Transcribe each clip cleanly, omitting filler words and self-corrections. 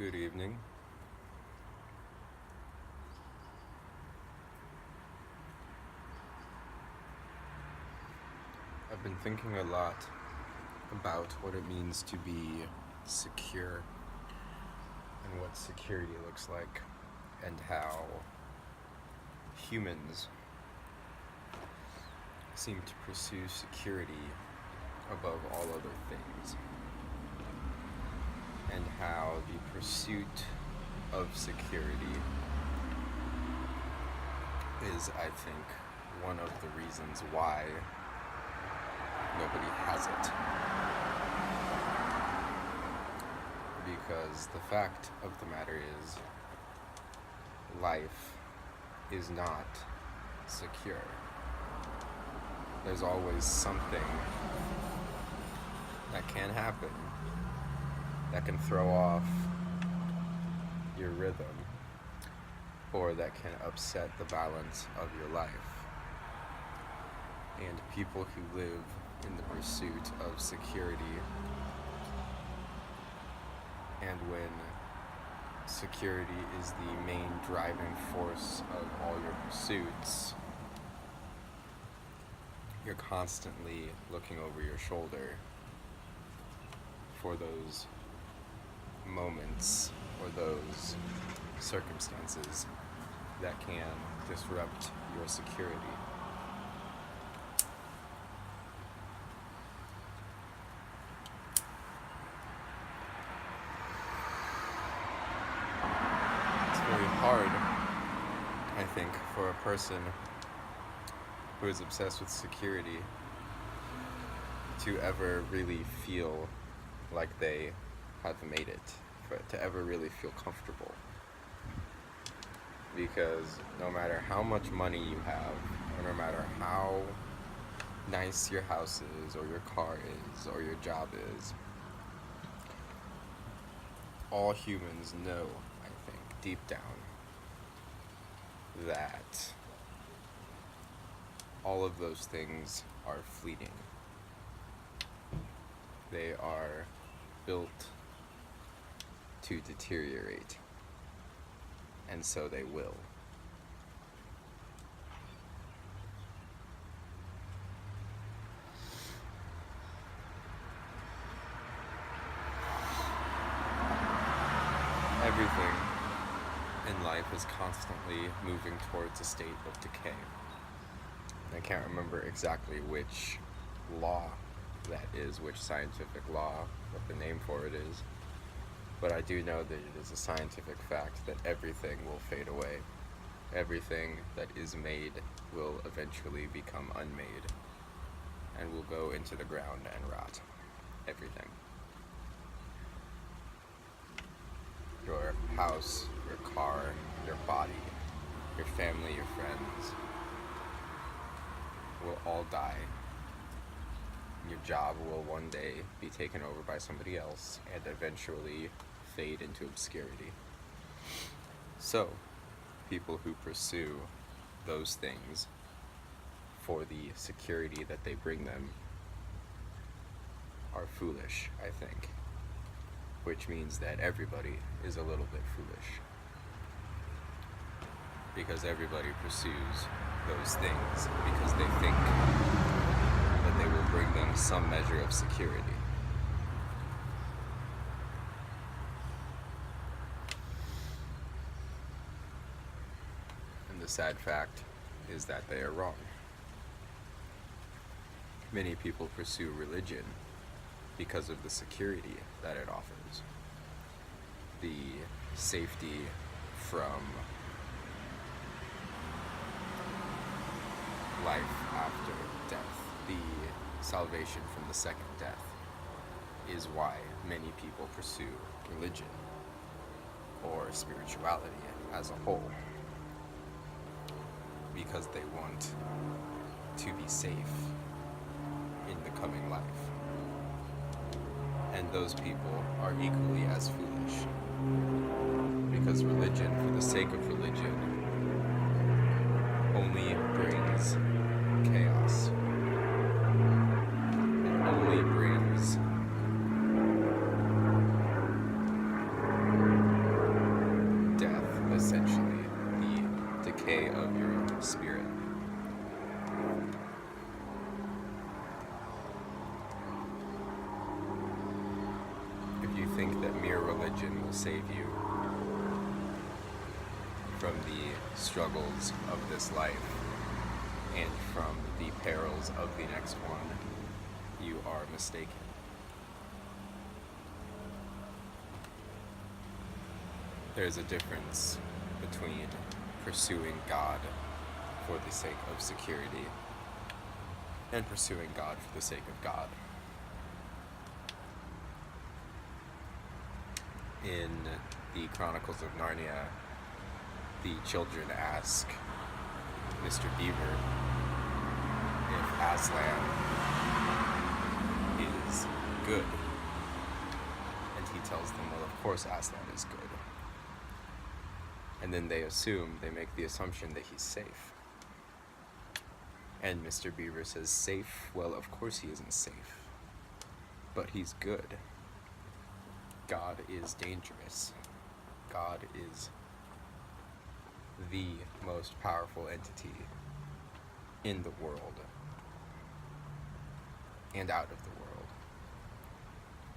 Good evening. I've been thinking a lot about what it means to be secure and what security looks like, and how humans seem to pursue security above all other things, and how the pursuit of security is, I think, one of the reasons why nobody has it. Because the fact of the matter is, life is not secure. There's always something that can happen that can throw off your rhythm, or that can upset the balance of your life. And people who live in the pursuit of security, and when security is the main driving force of all your pursuits, you're constantly looking over your shoulder for those moments or those circumstances that can disrupt your security. It's very hard, I think, for a person who is obsessed with security to ever really feel like they have made it, to ever really feel comfortable. Because no matter how much money you have, or no matter how nice your house is, or your car is, or your job is, all humans know, I think, deep down, that all of those things are fleeting. They are built to deteriorate, and so they will. Everything in life is constantly moving towards a state of decay. I can't remember exactly which law that is, which scientific law, what the name for it is, but I do know that it is a scientific fact that everything will fade away. Everything that is made will eventually become unmade, and will go into the ground and rot. Everything. Your house, your car, your body, your family, your friends will all die. Your job will one day be taken over by somebody else and eventually fade into obscurity. So, people who pursue those things for the security that they bring them are foolish, I think. Which means that everybody is a little bit foolish. Because everybody pursues those things because they think that they will bring them some measure of security. And the sad fact is that they are wrong. Many people pursue religion because of the security that it offers. The safety from life after death, the salvation from the second death, is why many people pursue religion or spirituality as a whole, because they want to be safe in the coming life. And those people are equally as foolish, because religion, for the sake of religion, only brings chaos. It only brings spirit. If you think that mere religion will save you from the struggles of this life and from the perils of the next one, you are mistaken. There's a difference between pursuing God for the sake of security and pursuing God for the sake of God. In the Chronicles of Narnia, the children ask Mr. Beaver if Aslan is good. And he tells them, well, of course Aslan is good. And then they make the assumption that he's safe. And Mr. Beaver says, safe? Well, of course he isn't safe. But he's good. God is dangerous. God is the most powerful entity in the world and out of the world.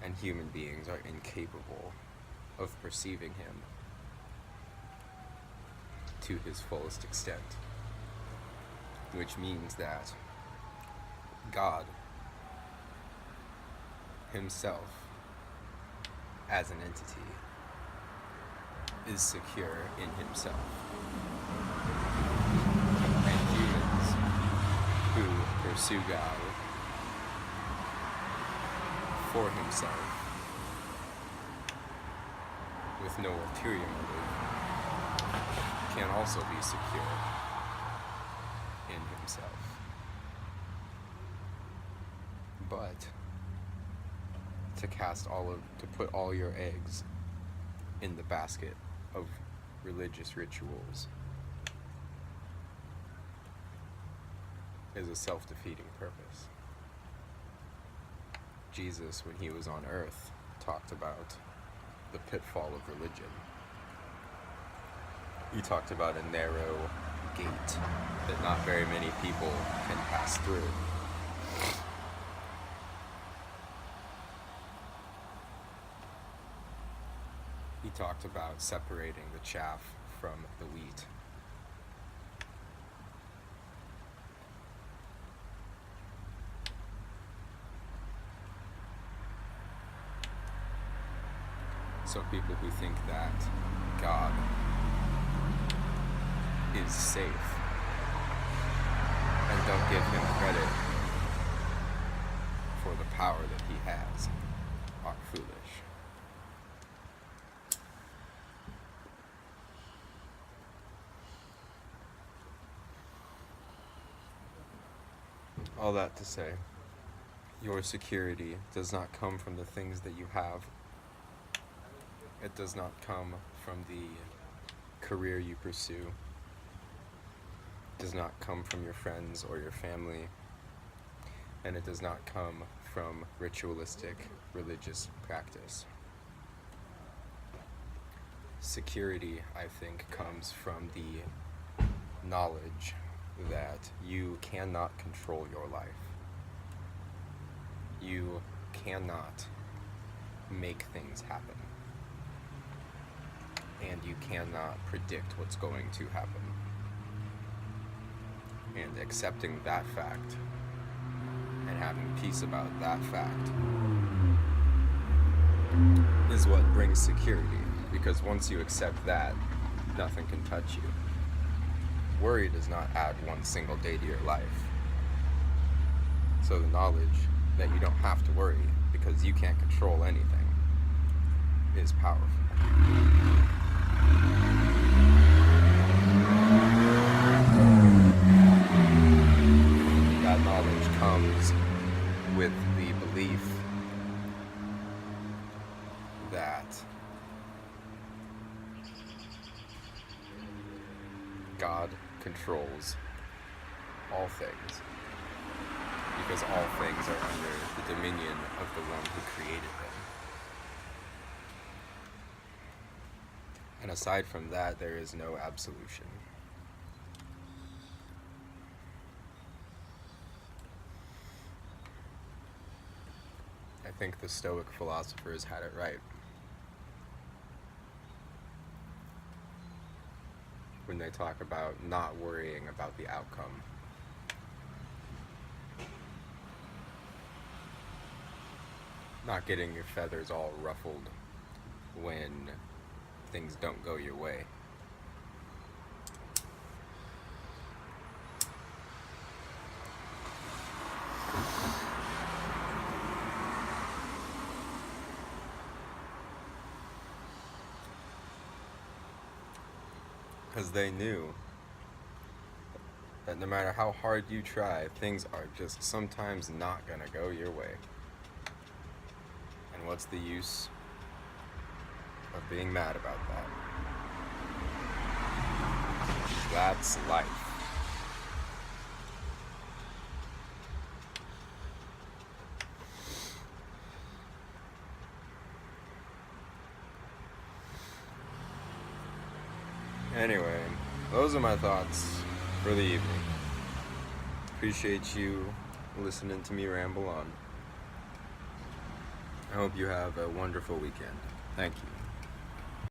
And human beings are incapable of perceiving him to his fullest extent. Which means that God himself, as an entity, is secure in himself. And humans who pursue God for himself with no ulterior motive can also be secure in himself. But to put all your eggs in the basket of religious rituals is a self-defeating purpose. Jesus, when he was on earth, talked about the pitfall of religion. He talked about a narrow gate that not very many people can pass through. He talked about separating the chaff from the wheat. So people who think that God is safe and don't give him credit for the power that he has are foolish. All that to say, your security does not come from the things that you have. It does not come from the career you pursue. It does not come from your friends or your family. And it does not come from ritualistic religious practice. Security, I think, comes from the knowledge that you cannot control your life. You cannot make things happen. And you cannot predict what's going to happen. And accepting that fact and having peace about that fact is what brings security. Because once you accept that, nothing can touch you. Worry does not add one single day to your life. So the knowledge that you don't have to worry because you can't control anything is powerful. That knowledge comes with the belief that God controls all things, because all things are under the dominion of the one who created them. And aside from that, there is no absolution. think the Stoic philosophers had it right when they talk about not worrying about the outcome. Not getting your feathers all ruffled when things don't go your way. Because they knew that no matter how hard you try, things are just sometimes not gonna go your way. And what's the use of being mad about that? That's life. Anyway, those are my thoughts for the evening. Appreciate you listening to me ramble on. I hope you have a wonderful weekend. Thank you.